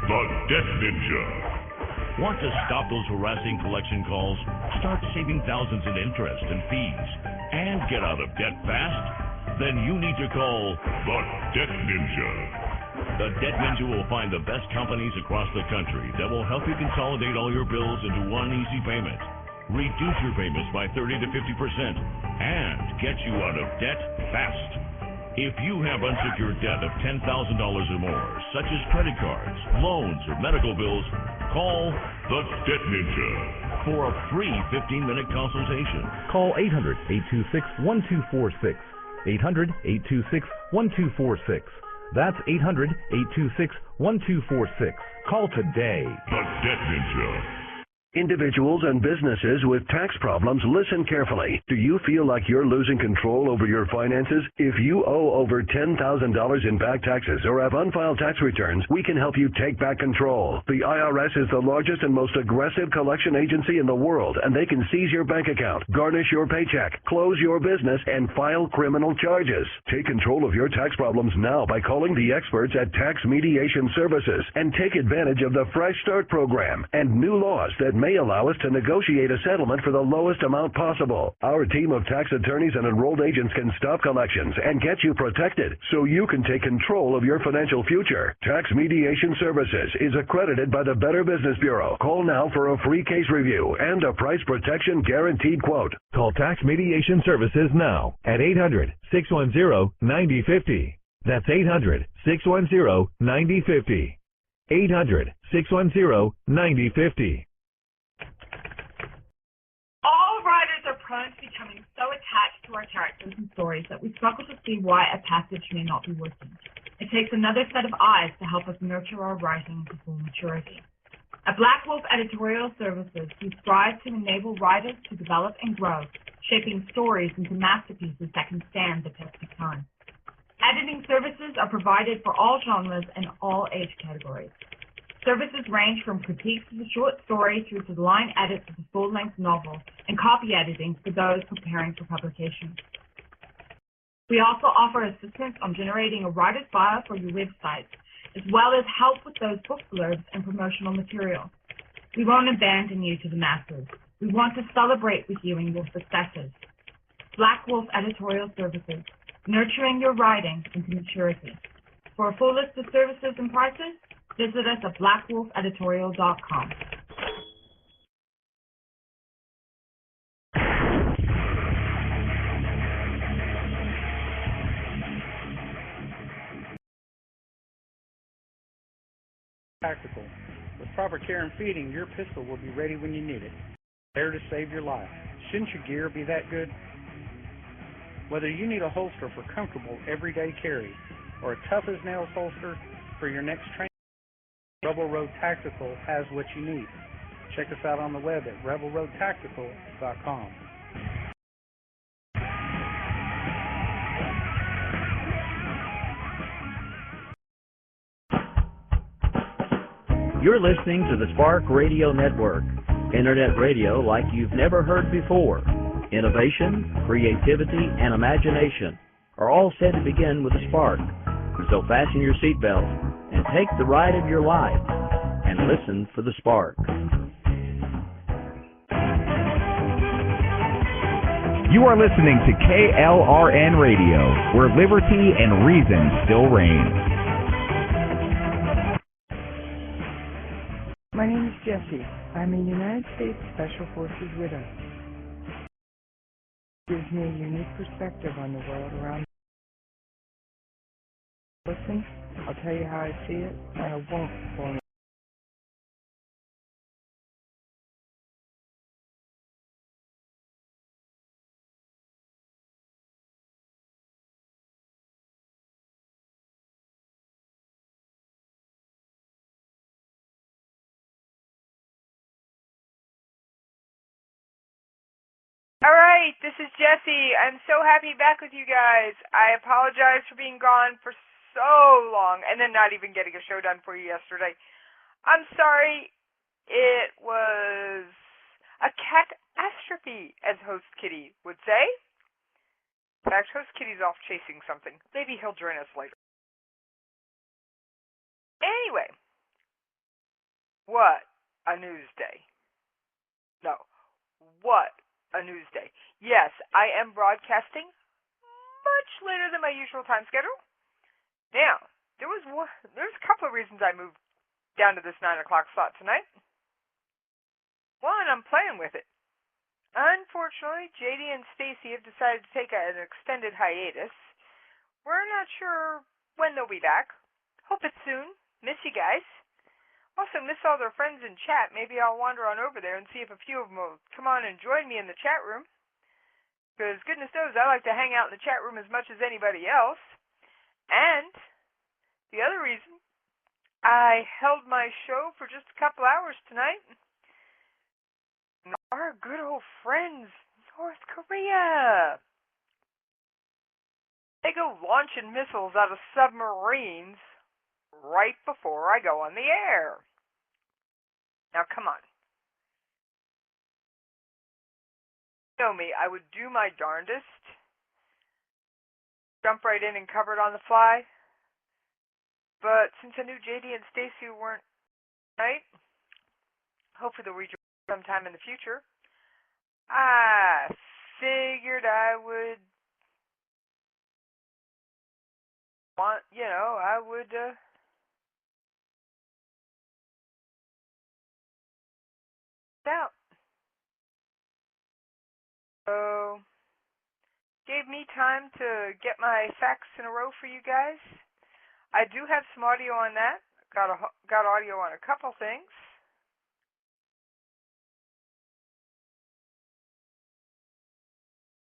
The Debt Ninja. Want to stop those harassing collection calls? Start saving thousands in interest and fees and get out of debt fast? Then you need to call the Debt Ninja. The Debt Ninja will find the best companies across the country that will help you consolidate all your bills into one easy payment, reduce your payments by 30 to 50%, and get you out of debt fast. If you have unsecured debt of $10,000 or more, such as credit cards, loans, or medical bills, call the Debt Ninja for a free 15-minute consultation. Call 800-826-1246. 800-826-1246. That's 800-826-1246. Call today. The Debt Ninja. Individuals and businesses with tax problems, listen carefully. Do you feel like you're losing control over your finances? If you owe over $10,000 in back taxes or have unfiled tax returns, we can help you take back control. The IRS is the largest and most aggressive collection agency in the world, and they can seize your bank account, garnish your paycheck, close your business, and file criminal charges. Take control of your tax problems now by calling the experts at Tax Mediation Services and take advantage of the Fresh Start program and new laws that may allow us to negotiate a settlement for the lowest amount possible. Our team of tax attorneys and enrolled agents can stop collections and get you protected so you can take control of your financial future. Tax Mediation Services is accredited by the Better Business Bureau. Call now for a free case review and a price protection guaranteed quote. Call Tax Mediation Services now at 800-610-9050. That's 800-610-9050. 800-610-9050. All writers are prone to becoming so attached to our characters and stories that we struggle to see why a passage may not be working. It takes another set of eyes to help us nurture our writing to full maturity. At Black Wolf Editorial Services, we strive to enable writers to develop and grow, shaping stories into masterpieces that can stand the test of time. Editing services are provided for all genres and all age categories. Services range from critiques of the short story through to the line edits of the full-length novel and copy editing for those preparing for publication. We also offer assistance on generating a writer's bio for your website, as well as help with those book blurbs and promotional material. We won't abandon you to the masses. We want to celebrate with you and your successes. Black Wolf Editorial Services, nurturing your writing into maturity. For a full list of services and prices, visit us at blackwolfeditorial.com. Tactical. With proper care and feeding, your pistol will be ready when you need it, there to save your life. Shouldn't your gear be that good? Whether you need a holster for comfortable everyday carry or a tough-as-nails holster for your next training, Rebel Road Tactical has what you need. Check us out on the web at rebelroadtactical.com. You're listening to the Spark Radio Network, internet radio like you've never heard before. Innovation, creativity, and imagination are all said to begin with a spark. So fasten your seatbelt and take the ride of your life and listen for the spark. You are listening to KLRN Radio, where liberty and reason still reign. My name is Jessie. I'm a United States Special Forces widow. It gives me a unique perspective on the world around me. Listen, I'll tell you how I see it, and I won't perform it. Alright, this is Jessie. I'm so happy back with you guys. I apologize for being gone for so long and then not even getting a show done for you yesterday. I'm sorry. It was a catastrophe, as Host Kitty would say. In fact, Host Kitty's off chasing something. Maybe he'll join us later. What a news day. No, what a news day. Yes, I am broadcasting much later than my usual time schedule. Now, there's a couple of reasons I moved down to this 9 o'clock slot tonight. One, I'm playing with it. Unfortunately, JD and Stacy have decided to take an extended hiatus. We're not sure when they'll be back. Hope it's soon. Miss you guys. Also miss all their friends in chat. Maybe I'll wander on over there and see if a few of them will come on and join me in the chat room. Because goodness knows I like to hang out in the chat room as much as anybody else. And the other reason, I held my show for just a couple hours tonight. Our good old friends, North Korea. They go launching missiles out of submarines right before I go on the air. Now, come on. You know me, I would do my darndest. Jump right in and cover it on the fly. But since I knew JD and Stacy weren't tonight, hopefully they'll rejoin sometime in the future, I figured I would out. So, gave me time to get my facts in a row for you guys. I do have some audio on that. Got audio on a couple things.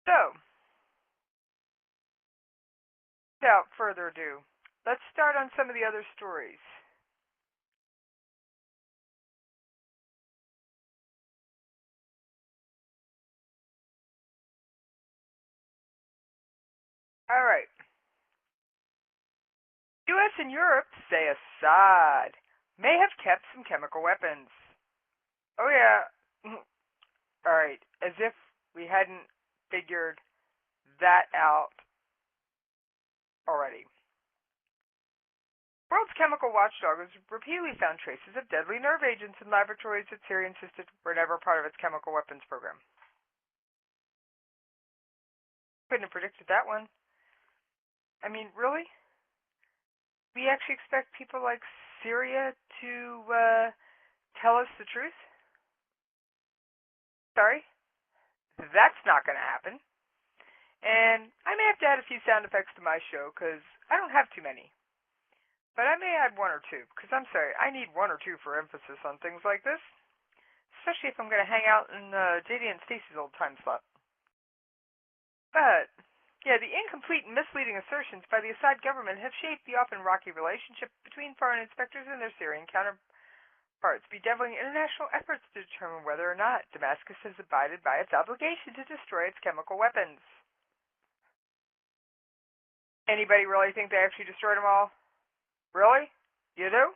So, without further ado, let's start on some of the other stories. All right. U.S. and Europe, say Assad, may have kept some chemical weapons. Oh yeah. All right. As if we hadn't figured that out already. World's chemical watchdog has repeatedly found traces of deadly nerve agents in laboratories that Syria insisted were never part of its chemical weapons program. Couldn't have predicted that one. I mean, really? We actually expect people like Syria to tell us the truth? Sorry? That's not going to happen. And I may have to add a few sound effects to my show, because I don't have too many. But I may add one or two, because I'm sorry, I need one or two for emphasis on things like this. Especially if I'm going to hang out in JD and Stacy's old time slot. But, yeah, the incomplete and misleading assertions by the Assad government have shaped the often rocky relationship between foreign inspectors and their Syrian counterparts, bedeviling international efforts to determine whether or not Damascus has abided by its obligation to destroy its chemical weapons. Anybody really think they actually destroyed them all? Really? You do?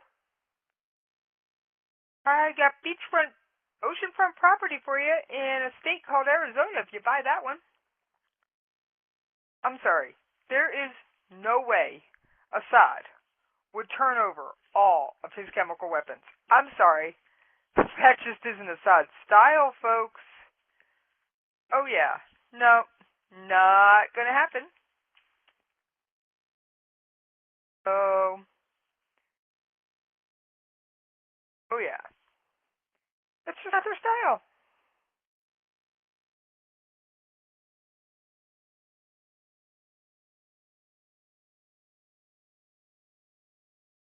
I got beachfront, oceanfront property for you in a state called Arizona if you buy that one. I'm sorry. There is no way Assad would turn over all of his chemical weapons. I'm sorry. That just isn't Assad's style, folks. Oh, yeah. No, not gonna happen. Oh yeah. That's just not their style.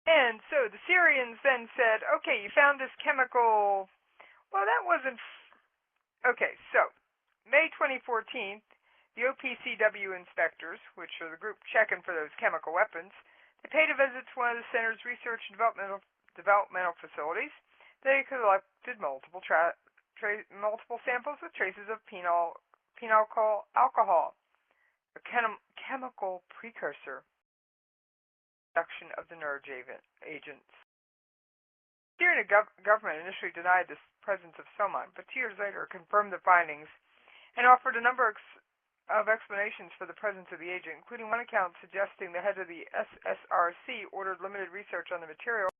And so the Syrians then said, okay, you found this chemical. Well, that wasn't. Okay, so May 2014, the OPCW inspectors, which are the group checking for those chemical weapons, they paid a visit to one of the center's research and developmental facilities. They collected multiple samples with traces of phenol alcohol, a chemical precursor production of the nerve agents. The Syrian government initially denied the presence of soman, but 2 years later confirmed the findings and offered a number of explanations for the presence of the agent, including one account suggesting the head of the SSRC ordered limited research on the material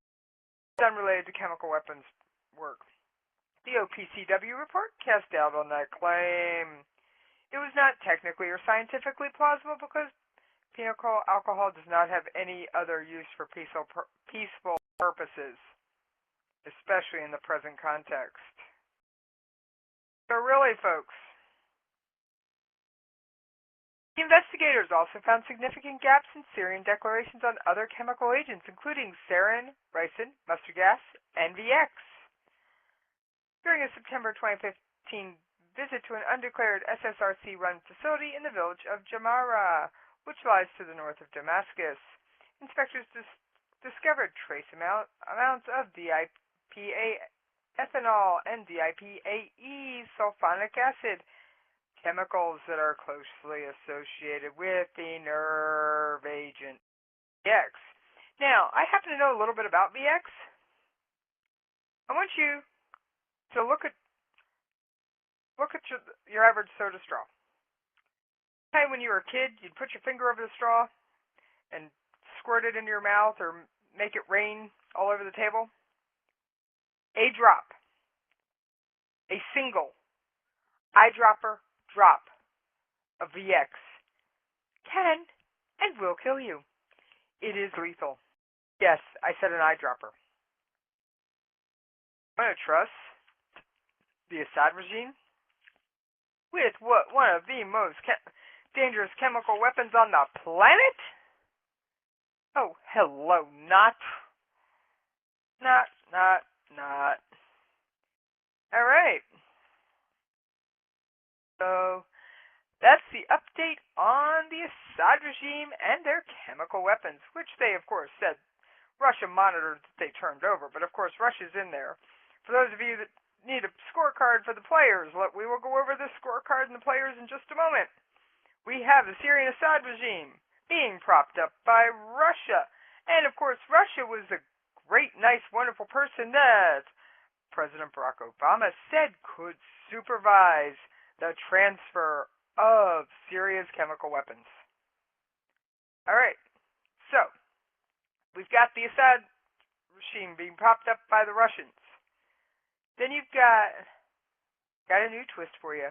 unrelated to chemical weapons work. The OPCW report cast doubt on that claim. It was not technically or scientifically plausible because penal alcohol does not have any other use for peaceful purposes, especially in the present context. So really, folks, the investigators also found significant gaps in Syrian declarations on other chemical agents, including sarin, ricin, mustard gas, and VX. During a September 2015 visit to an undeclared SSRC-run facility in the village of Jamara, which lies to the north of Damascus, inspectors discovered trace amounts of DIPA ethanol and DIPAE sulfonic acid, chemicals that are closely associated with the nerve agent VX. Now, I happen to know a little bit about VX. I want you to look at your average soda straw. Hey, when you were a kid, you'd put your finger over the straw and squirt it into your mouth or make it rain all over the table. A drop, a single eyedropper drop of VX can and will kill you. It is lethal. Yes, I said an eyedropper. I'm going to trust the Assad regime with one of the most dangerous chemical weapons on the planet? Oh, hello, not. All right. So that's the update on the Assad regime and their chemical weapons, which they, of course, said Russia monitored that they turned over. But, of course, Russia's in there. For those of you that need a scorecard for the players, we will go over the scorecard and the players in just a moment. We have the Syrian Assad regime being propped up by Russia. And, of course, Russia was a great, nice, wonderful person that President Barack Obama said could supervise the transfer of Syria's chemical weapons. All right. So, we've got the Assad regime being propped up by the Russians. Then you've got a new twist for you.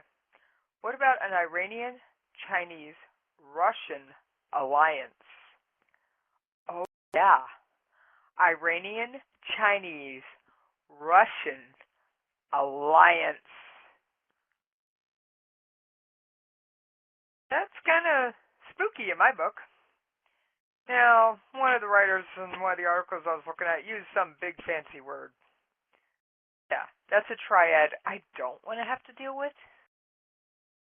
What about an Iranian, Chinese, Russian alliance? Oh, yeah. Iranian, Chinese, Russian alliance. That's kind of spooky in my book. Now, one of the writers in one of the articles I was looking at used some big fancy word. Yeah, that's a triad I don't want to have to deal with.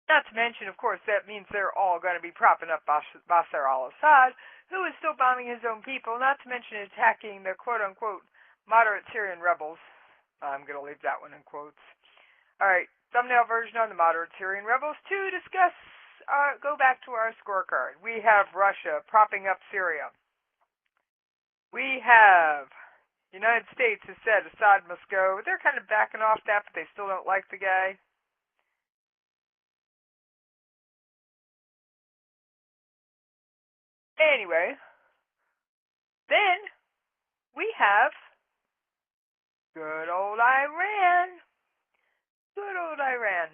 Not to mention, of course, that means they're all going to be propping up Bashar al-Assad, who is still bombing his own people, not to mention attacking the quote-unquote moderate Syrian rebels. I'm going to leave that one in quotes. All right, thumbnail version on the moderate Syrian rebels to discuss. Go back to our scorecard. We have Russia propping up Syria. We have the United States has said Assad must go. They're kind of backing off that, but they still don't like the guy. Anyway, then we have good old Iran. Good old Iran.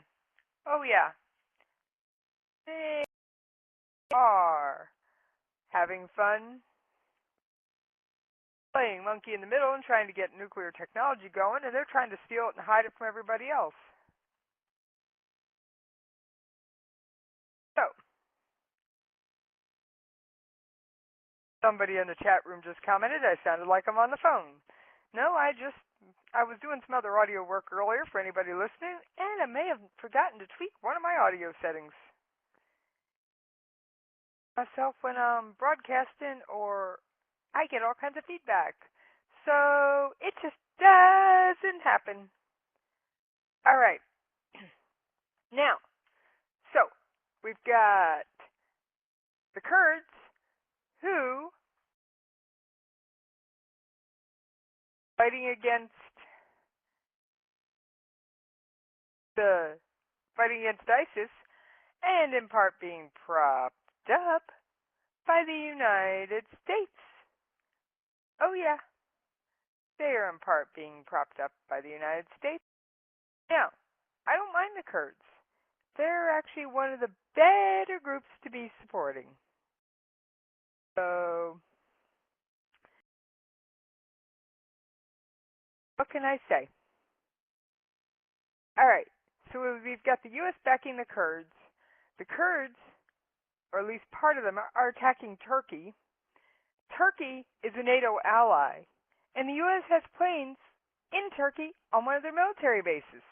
Oh, yeah. They are having fun playing monkey in the middle and trying to get nuclear technology going, and they're trying to steal it and hide it from everybody else. So, somebody in the chat room just commented, I sounded like I'm on the phone. No, I was doing some other audio work earlier for anybody listening, and I may have forgotten to tweak one of my audio settings. Myself when I'm broadcasting, or I get all kinds of feedback. So it just doesn't happen. All right. Now, so we've got the Kurds who fighting against ISIS, and in part being propped up by the United States. Oh yeah. They are in part being propped up by the United States. Now, I don't mind the Kurds. They're actually one of the better groups to be supporting. So, what can I say? All right, so we've got the U.S. backing the Kurds. The Kurds, or at least part of them, are attacking Turkey. Turkey is a NATO ally, and the U.S. has planes in Turkey on one of their military bases.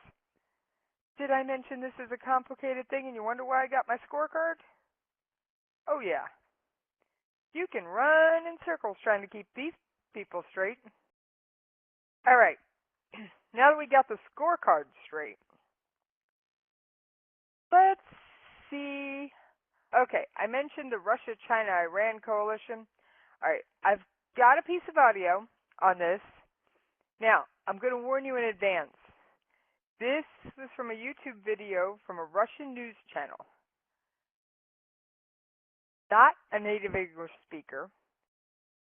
Did I mention this is a complicated thing and you wonder why I got my scorecard? Oh, yeah. You can run in circles trying to keep these people straight. All right. Now that we got the scorecard straight, let's see. Okay, I mentioned the Russia-China-Iran coalition. All right, I've got a piece of audio on this. Now, I'm going to warn you in advance. This was from a YouTube video from a Russian news channel. Not a native English speaker.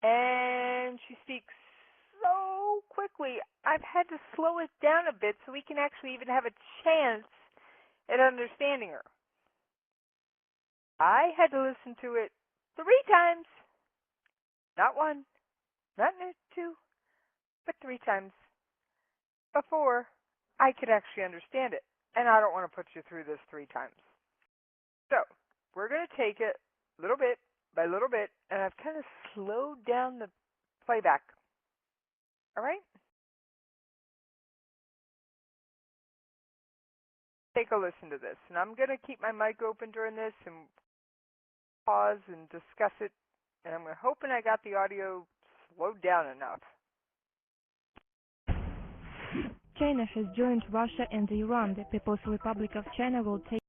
And she speaks so quickly, I've had to slow it down a bit so we can actually even have a chance at understanding her. I had to listen to it 3 times. Not 1, not 2, but 3 times before I could actually understand it. And I don't want to put you through this 3 times. So, we're going to take it little bit by little bit, and I've kind of slowed down the playback. All right? Take a listen to this. And I'm going to keep my mic open during this and pause and discuss it. And I'm hoping I got the audio slowed down enough. China has joined Russia and Iran. The People's Republic of China will take...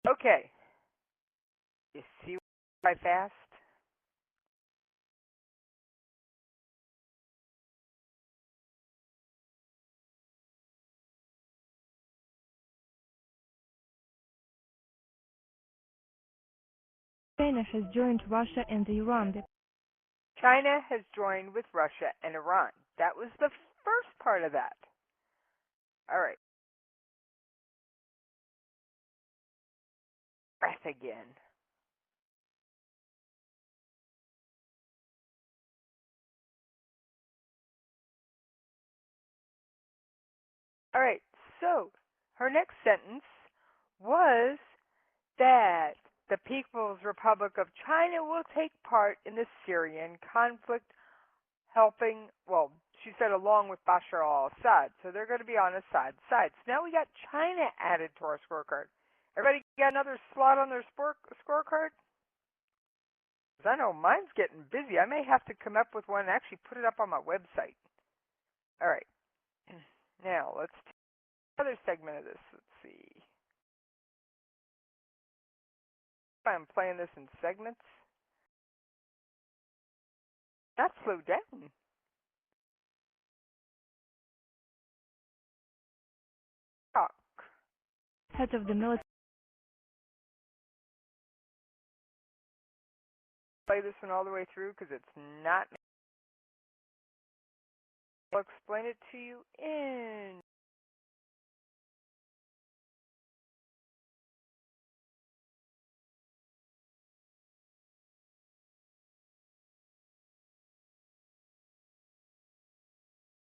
Okay. You see why fast? China has joined Russia and Iran. China has joined with Russia and Iran. That was the first part of that. All right. Breath again. All right. So, her next sentence was that the People's Republic of China will take part in the Syrian conflict, helping, well, she said along with Bashar al-Assad. So they're going to be on Assad's side. So now we got China added to our scorecard. Everybody got another slot on their scorecard? Because I know mine's getting busy. I may have to come up with one and actually put it up on my website. All right. Now, let's take another segment of this. Let's see. I'm playing this in segments. Not slow down. Talk. Head of the military. Play this one all the way through because it's not. I'll explain it to you in.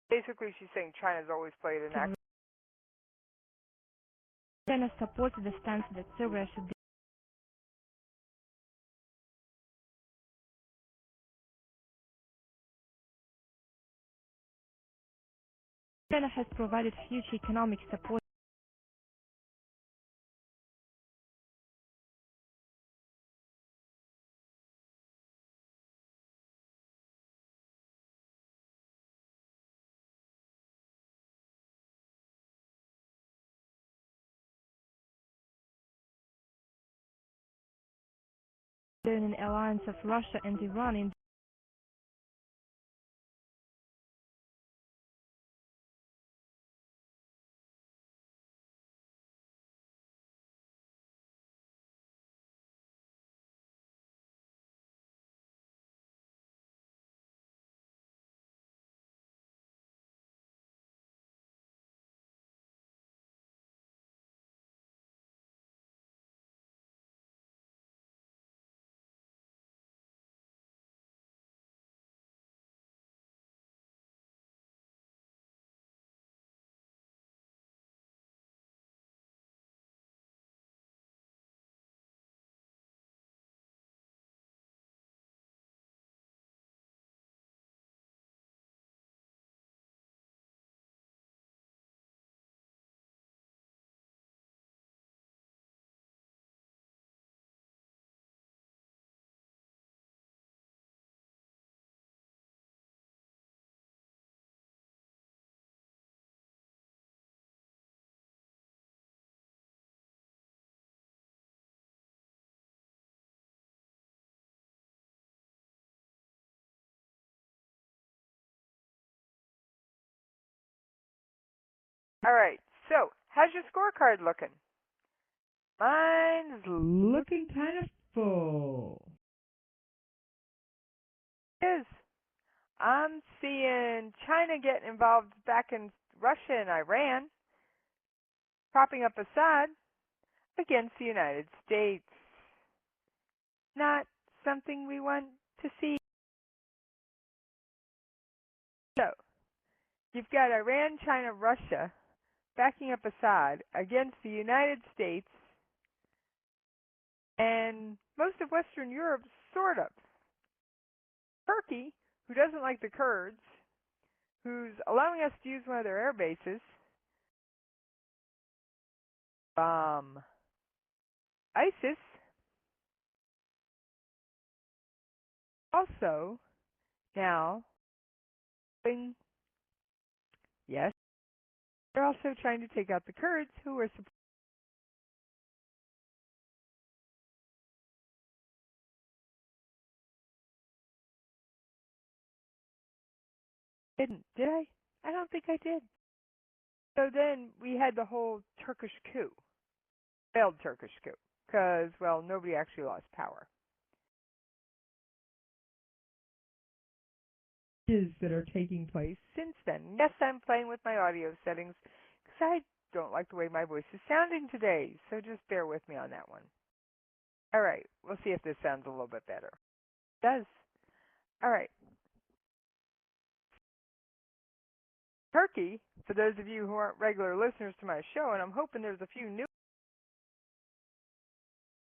Basically, she's saying China's always played an act. China supports the stance that Syria should be. China has provided huge economic support. In an alliance of Russia and Iran in All right, so how's your scorecard looking? Mine's Looking kind of full. is. I'm seeing China getting involved back in Russia and Iran, propping up Assad against the United States. Not something we want to see. So, you've got Iran, China, Russia backing up Assad against the United States and most of Western Europe, sort of. Turkey, who doesn't like the Kurds, who's allowing us to use one of their air bases, ISIS, also now, yes, they're also trying to take out the Kurds who are did I? I don't think I did. So then we had the whole Turkish coup, failed Turkish coup, because, well, nobody actually lost power. That are taking place Since then, yes, I'm playing with my audio settings, because I don't like the way my voice is sounding today, so just bear with me on that one. All right, we'll see if this sounds a little bit better. It does. All right. Turkey, for those of you who aren't regular listeners to my show, and I'm hoping there's a few new,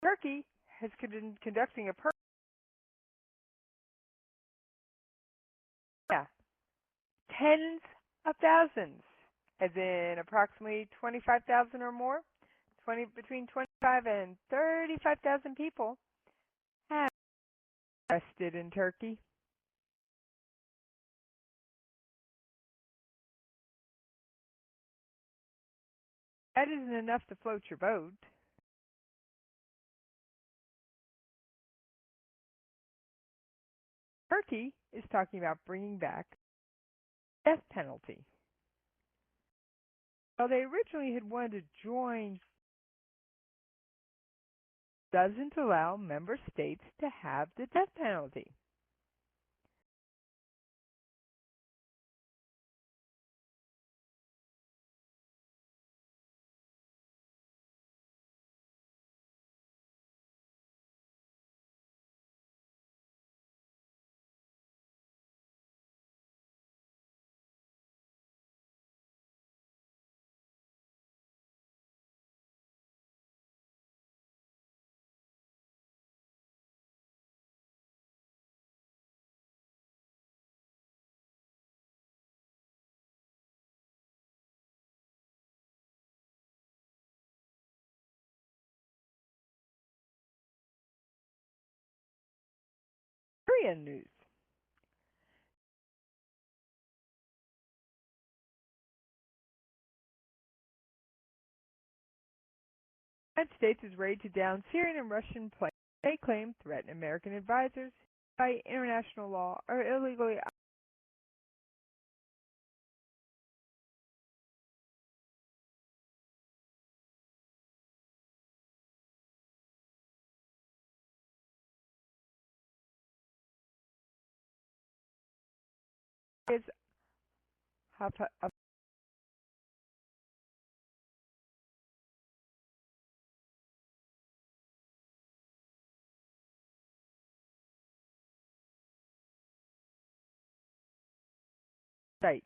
Turkey has been conducting a tens of thousands, as in approximately 25,000 or more, between 25 and 35,000 people have been arrested in Turkey. That isn't enough to float your boat. Turkey is talking about bringing back the death penalty. Well, they originally had wanted to join, doesn't allow member states to have the death penalty. Korean news. The United States is ready to down Syrian and Russian planes they claim threaten American advisors by international law or illegally is a site.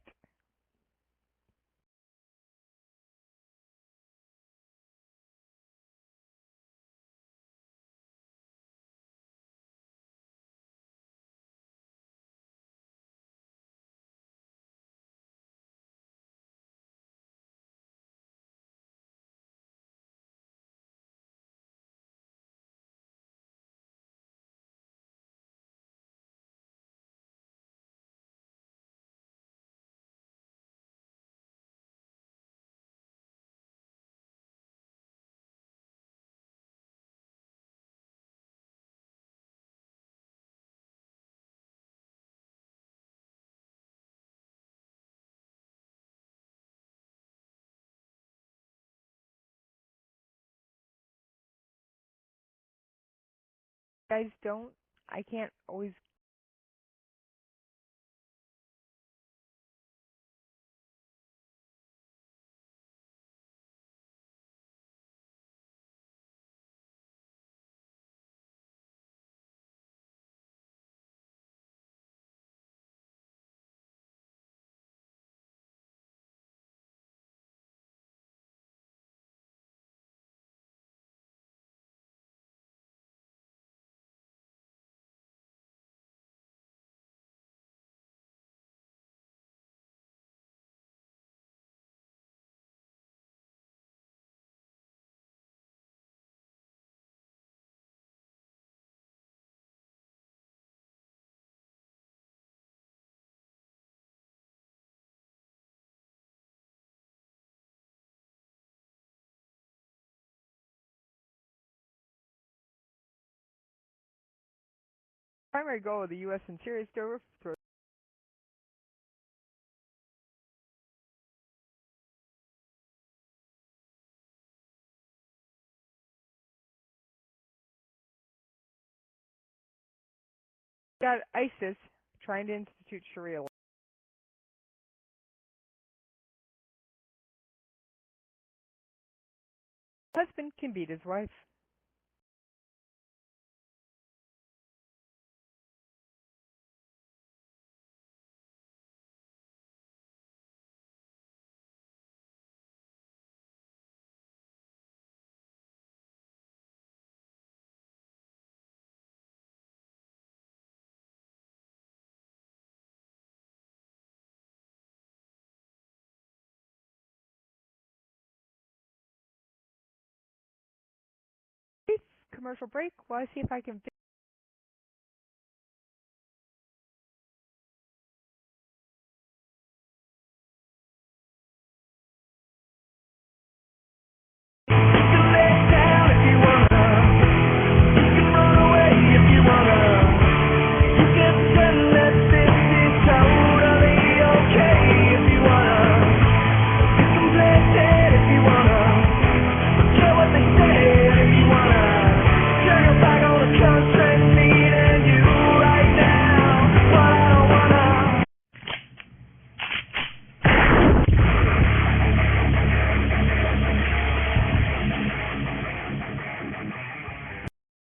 guys don't. I can't always. Primary goal of the U.S. Interior is to overthrow. Got ISIS trying to institute Sharia law. Husband can beat his wife. Commercial break while I see if I can.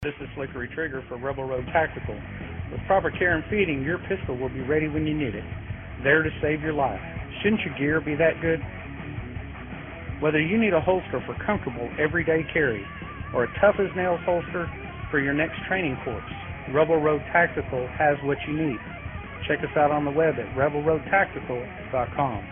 This is Slickery Trigger for Rebel Road Tactical. With proper care and feeding, your pistol will be ready when you need it, there to save your life. Shouldn't your gear be that good? Whether you need a holster for comfortable everyday carry or a tough-as-nails holster for your next training course, Rebel Road Tactical has what you need. Check us out on the web at rebelroadtactical.com.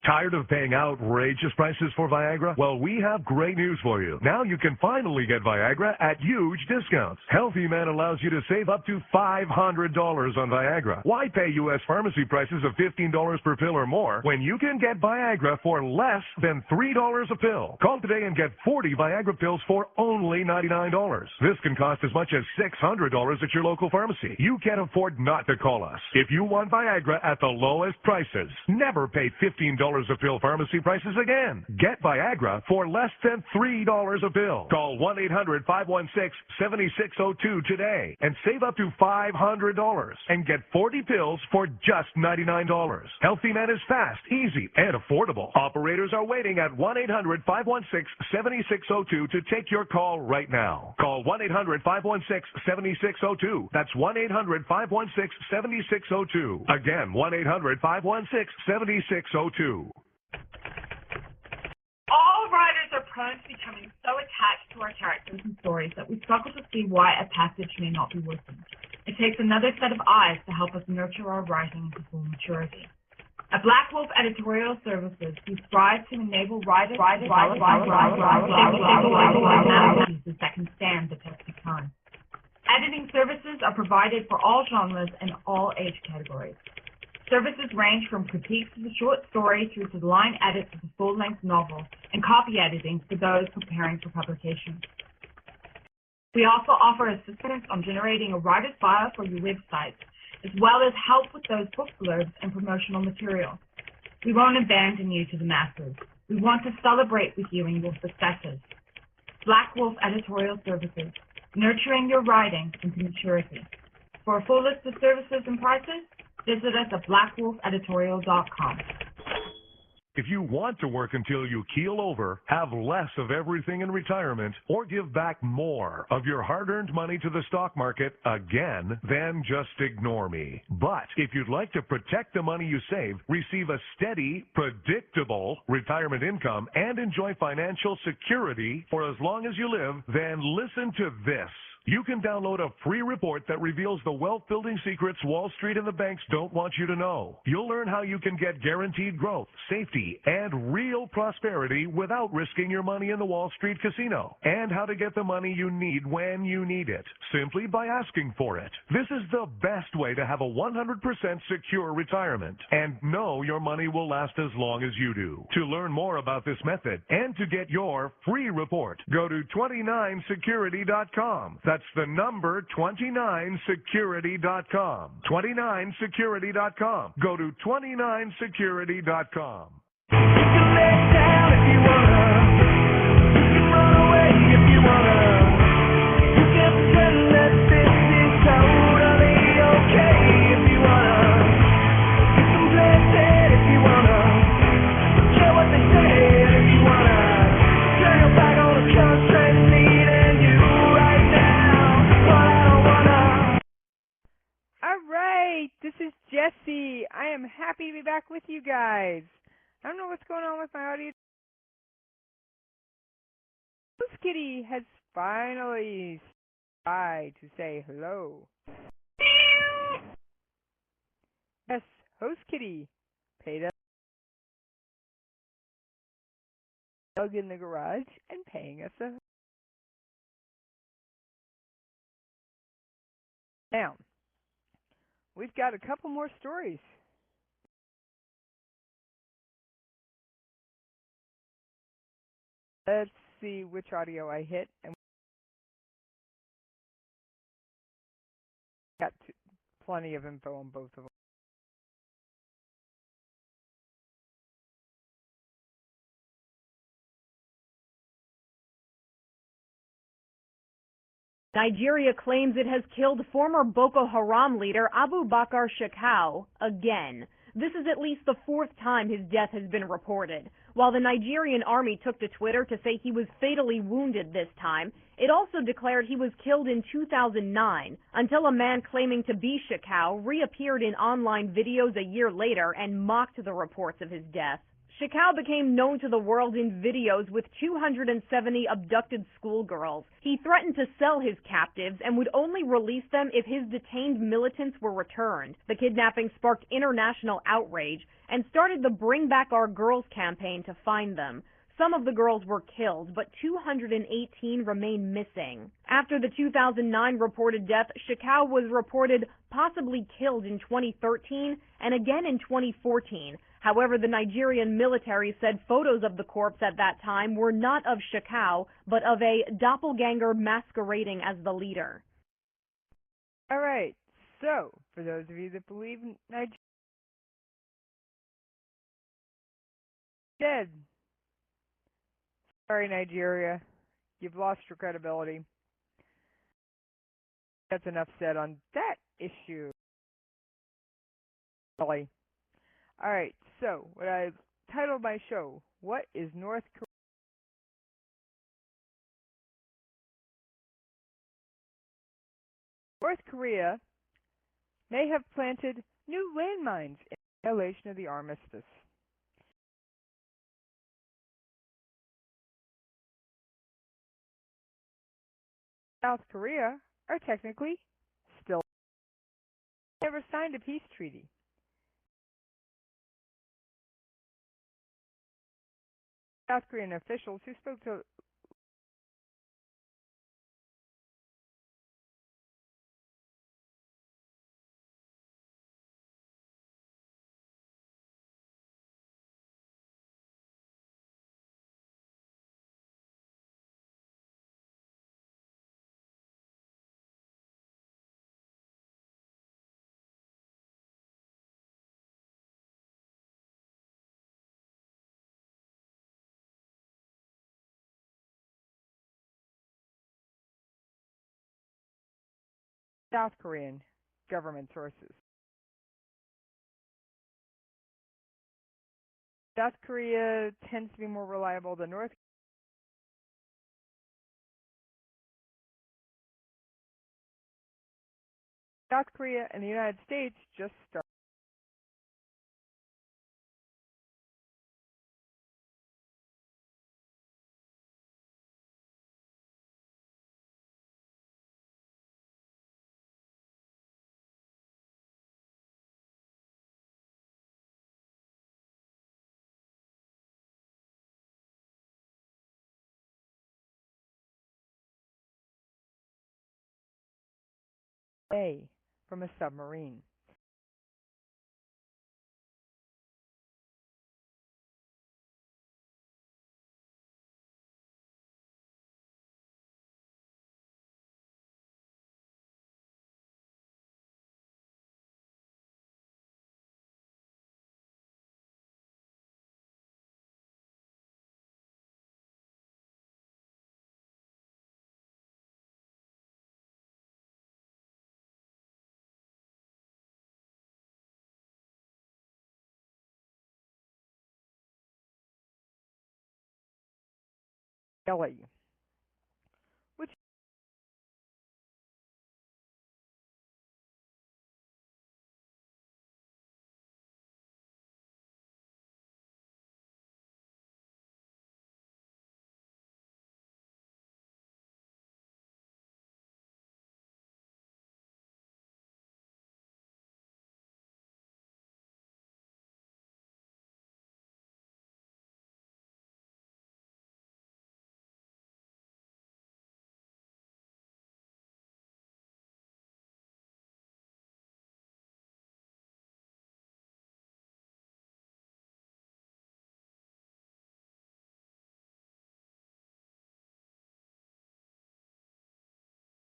Tired of paying outrageous prices for Viagra? Well, we have great news for you. Now you can finally get Viagra at huge discounts. Healthy Man allows you to save up to $500 on Viagra. Why pay U.S. pharmacy prices of $15 per pill or more when you can get Viagra for less than $3 a pill? Call today and get 40 Viagra pills for only $99. This can cost as much as $600 at your local pharmacy. You can't afford not to call us. If you want Viagra at the lowest prices, never pay $15 a pill pharmacy prices again. Get Viagra for less than $3 a pill. Call 1-800-516-7602 today and save up to $500 and get 40 pills for just $99. Healthy Man is fast, easy, and affordable. Operators are waiting at 1-800-516-7602 to take your call right now. Call 1-800-516-7602. That's 1-800-516-7602. Again, 1-800-516-7602. All writers are prone to becoming so attached to our characters and stories that we struggle to see why a passage may not be working. It takes another set of eyes to help us nurture our writing to full maturity. At Black Wolf Editorial Services, we strive to enable writers pieces that can stand the test of time. Editing services are provided for all genres and all age categories. Services range from critiques of the short story through to the line edits of the full-length novel and copy editing for those preparing for publication. We also offer assistance on generating a writer's bio for your website, as well as help with those book blurbs and promotional material. We won't abandon you to the masses. We want to celebrate with you and your successes. Black Wolf Editorial Services, nurturing your writing into maturity. For a full list of services and prices, visit us at blackwolfeditorial.com. If you want to work until you keel over, have less of everything in retirement, or give back more of your hard-earned money to the stock market again, then just ignore me. But if you'd like to protect the money you save, receive a steady, predictable retirement income, and enjoy financial security for as long as you live, then listen to this. You can download a free report that reveals the wealth-building secrets Wall Street and the banks don't want you to know. You'll learn how you can get guaranteed growth, safety, and real prosperity without risking your money in the Wall Street casino, and how to get the money you need when you need it, simply by asking for it. This is the best way to have a 100% secure retirement, and know your money will last as long as you do. To learn more about this method, and to get your free report, go to 29security.com. That's the number 29security.com. 29security.com. Go to 29security.com. You can lay down if you wanna. You can run away if you wanna. You can pretend that this is totally okay if you wanna. You can play dead if you wanna. Don't care what they say if you wanna. Turn your back on the country needing you right now. But I don't wanna. Alright, this is Jessie. I am happy to be back with you guys. I don't know what's going on with my audio. Host Kitty has finally tried to say hello. Yes, Host Kitty paid us, dug in the garage, and paying us a. Now, we've got a couple more stories. Let's see which audio I hit, and got plenty of info on both of them. Nigeria claims it has killed former Boko Haram leader Abu Bakr Shekau again. This is at least the fourth time his death has been reported. While the Nigerian army took to Twitter to say he was fatally wounded this time, it also declared he was killed in 2009, until a man claiming to be Shekau reappeared in online videos a year later and mocked the reports of his death. Shekau became known to the world in videos with 270 abducted schoolgirls. He threatened to sell his captives and would only release them if his detained militants were returned. The kidnapping sparked international outrage and started the Bring Back Our Girls campaign to find them. Some of the girls were killed, but 218 remain missing. After the 2009 reported death, Shekau was reported possibly killed in 2013 and again in 2014. However, the Nigerian military said photos of the corpse at that time were not of Shekau, but of a doppelganger masquerading as the leader. All right, so for those of you that believe Nigeria dead, sorry Nigeria, you've lost your credibility. That's enough said on that issue. Really. All right, so what I titled my show, What is North Korea? North Korea may have planted new landmines in violation of the armistice. South Korea are technically still never signed a peace treaty. South Korean officials who spoke to South Korean government sources. South Korea tends to be more reliable than North Korea. South Korea and the United States just started. From a submarine. Kelly. Which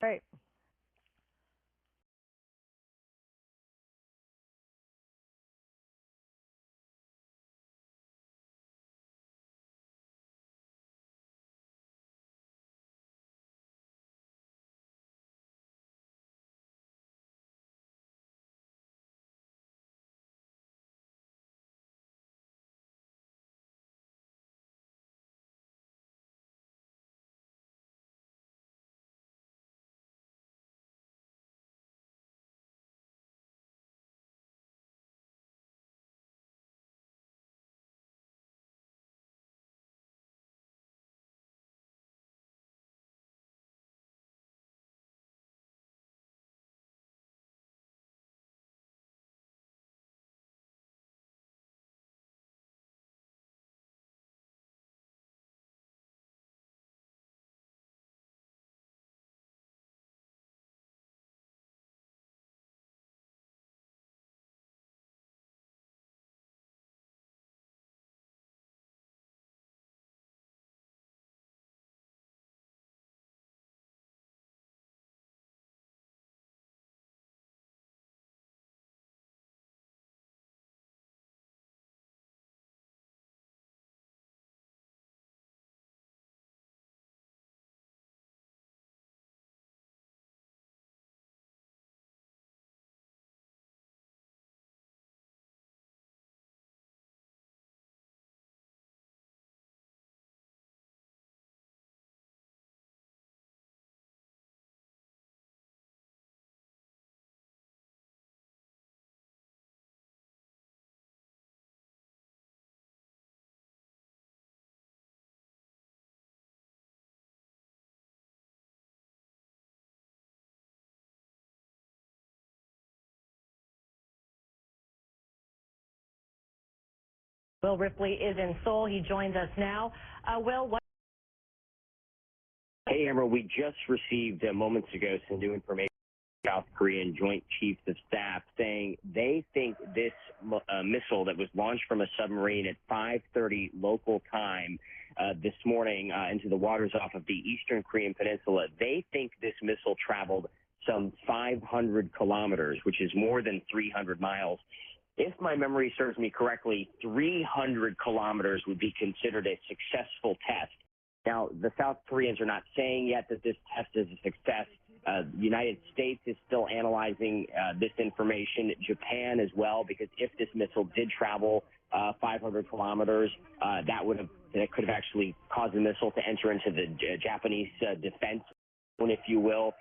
right. Will Ripley is in Seoul. He joins us now. Will, what? Hey, Amber, we just received moments ago some new information from South Korean Joint Chiefs of Staff saying they think this missile that was launched from a submarine at 5:30 local time this morning into the waters off of the eastern Korean peninsula, they think this missile traveled some 500 kilometers, which is more than 300 miles. If my memory serves me correctly, 300 kilometers would be considered a successful test. Now, the South Koreans are not saying yet that this test is a success. The United States is still analyzing this information, Japan as well, because if this missile did travel 500 kilometers, that could have actually caused the missile to enter into the Japanese defense, if you will.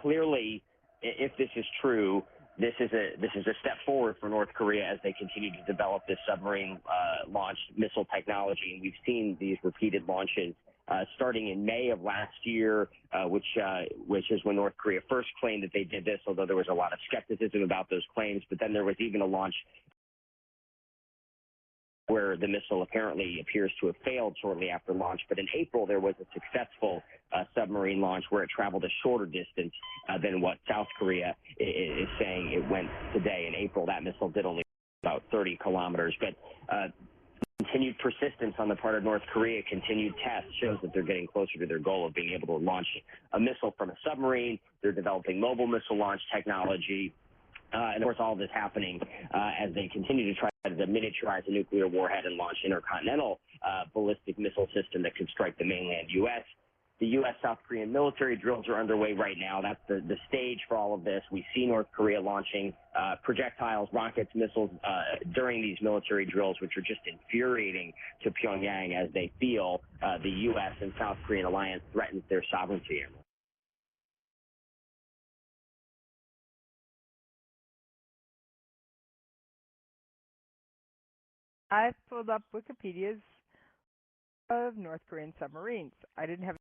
Clearly, if this is true, this is a step forward for North Korea as they continue to develop this submarine launched missile technology. And we've seen these repeated launches starting in May of last year, which is when North Korea first claimed that they did this, although there was a lot of skepticism about those claims. But then there was even a launch where the missile apparently appears to have failed shortly after launch. But in April, there was a successful submarine launch where it traveled a shorter distance than what South Korea is saying it went today. In April, that missile did only about 30 kilometers. But continued persistence on the part of North Korea, continued tests, shows that they're getting closer to their goal of being able to launch a missile from a submarine. They're developing mobile missile launch technology. And, of course, all of this happening as they continue to try to miniaturize a nuclear warhead and launch intercontinental ballistic missile system that could strike the mainland U.S. The U.S.-South Korean military drills are underway right now. That's the stage for all of this. We see North Korea launching projectiles, rockets, missiles during these military drills, which are just infuriating to Pyongyang as they feel the U.S. and South Korean alliance threatens their sovereignty. I've pulled up Wikipedia's of North Korean submarines. I didn't have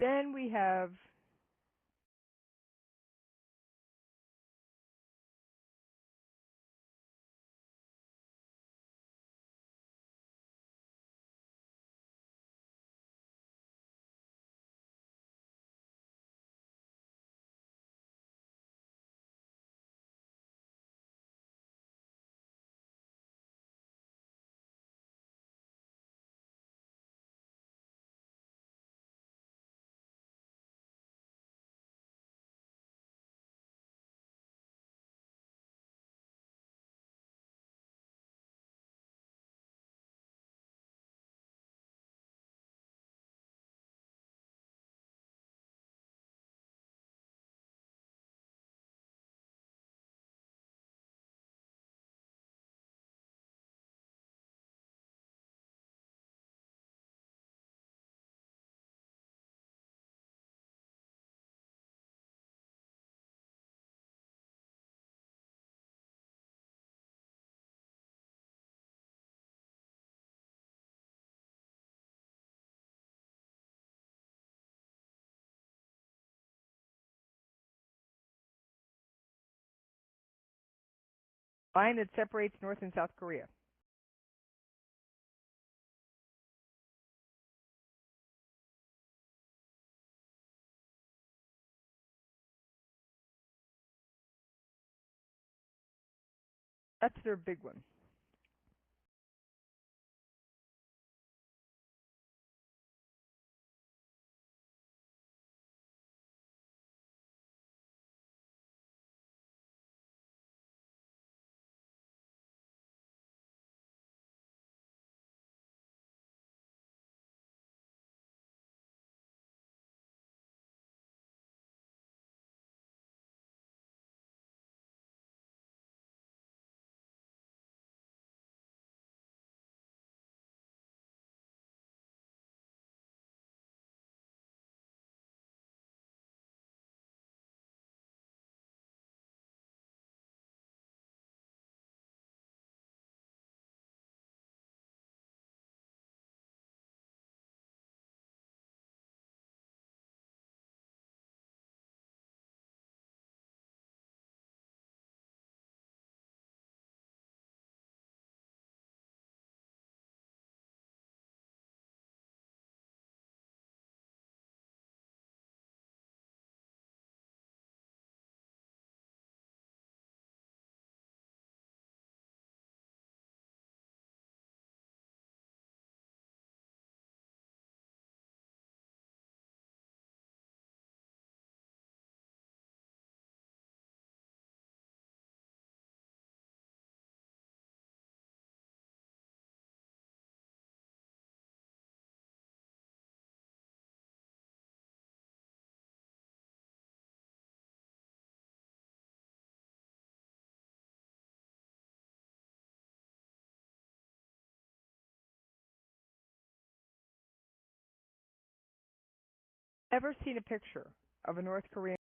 Then we have Line that separates North and South Korea. That's their big one. Ever seen a picture of a North Korean?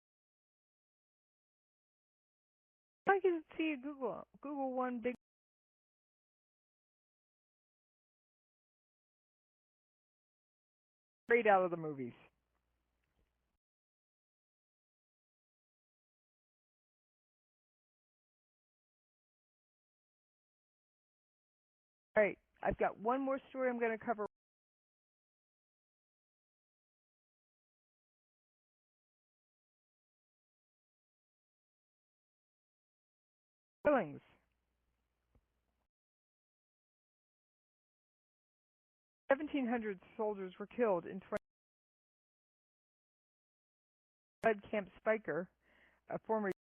I can see a Google one big. Straight out of the movies. All right, I've got one more story I'm going to cover. Killings. 1,700 soldiers were killed in Camp Spiker, a former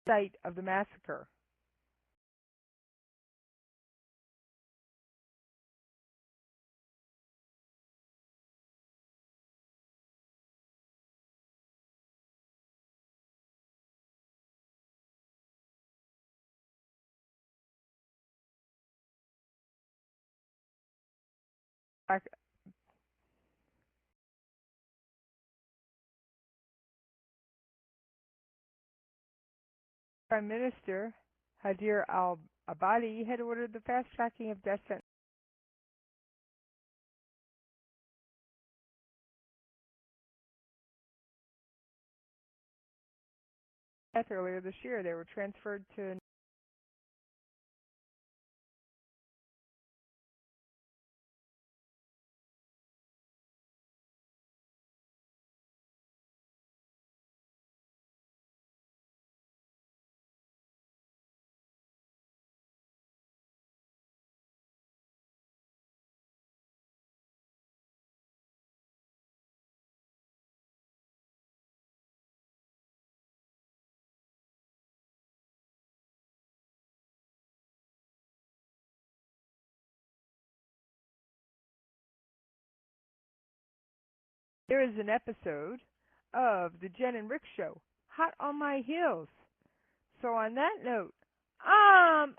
site of the massacre. Prime Minister Haider al-Abadi had ordered the fast-tracking of death sentences. Earlier this year, they were transferred to There is an episode of the Jen and Rick Show, Hot on My Heels. So on that note, I'm